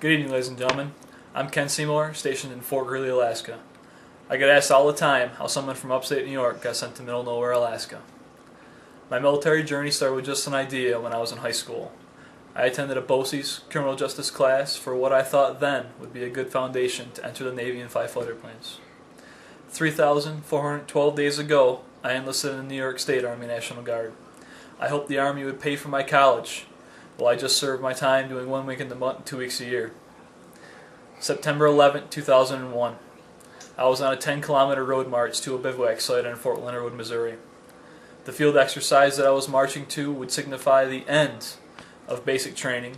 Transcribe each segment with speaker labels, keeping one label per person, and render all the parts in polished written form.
Speaker 1: Good evening, ladies and gentlemen. I'm Ken Seymour, stationed in Fort Greely, Alaska. I get asked all the time how someone from upstate New York got sent to middle nowhere, Alaska. My military journey started with just an idea when I was in high school. I attended a BOCES criminal justice class for what I thought then would be a good foundation to enter the Navy and fly fighter planes. 3,412 days ago, I enlisted in the New York State Army National Guard. I hoped the Army would pay for my college, while I just served my time doing 1 week in the month, 2 weeks a year. September 11, 2001. I was on a 10-kilometer road march to a bivouac site in Fort Leonard Wood, Missouri. The field exercise that I was marching to would signify the end of basic training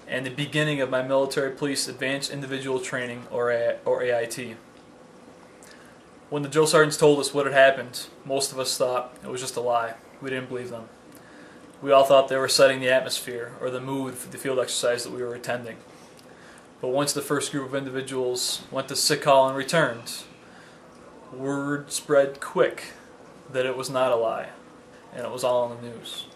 Speaker 1: and the beginning of my military police advanced individual training, or AIT. When the drill sergeants told us what had happened, most of us thought it was just a lie. We didn't believe them. We all thought they were setting the atmosphere or the mood for the field exercise that we were attending. But once the first group of individuals went to sick call and returned, word spread quick that it was not a lie, and it was all on the news.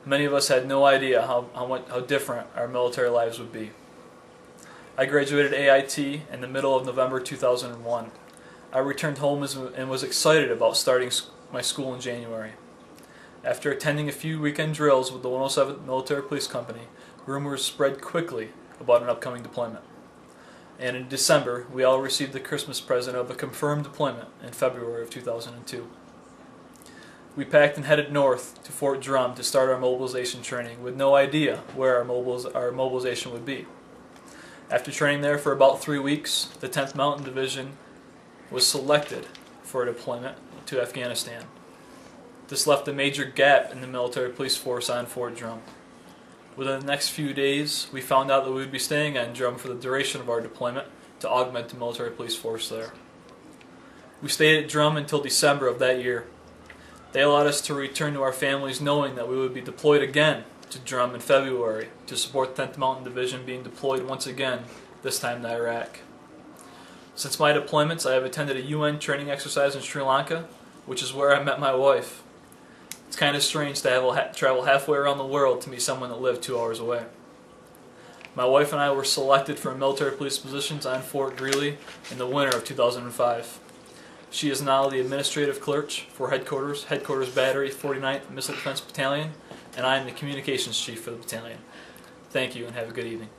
Speaker 1: Many of us had no idea how different our military lives would be. I graduated AIT in the middle of November 2001. I returned home and was excited about starting my school in January. After attending a few weekend drills with the 107th Military Police Company, rumors spread quickly about an upcoming deployment. And in December, we all received the Christmas present of a confirmed deployment in February of 2002. We packed and headed north to Fort Drum to start our mobilization training with no idea where our mobilization would be. After training there for about 3 weeks, the 10th Mountain Division was selected for a deployment to Afghanistan. This left a major gap in the military police force on Fort Drum. Within the next few days, we found out that we would be staying on Drum for the duration of our deployment to augment the military police force there. We stayed at Drum until December of that year. They allowed us to return to our families knowing that we would be deployed again to Drum in February to support 10th Mountain Division being deployed once again, this time to Iraq. Since my deployments, I have attended a UN training exercise in Sri Lanka, which is where I met my wife. It's kind of strange to travel halfway around the world to meet someone that lived 2 hours away. My wife and I were selected for military police positions on Fort Greely in the winter of 2005. She is now the administrative clerk for Headquarters Battery 49th Missile Defense Battalion, and I am the communications chief for the battalion. Thank you and have a good evening.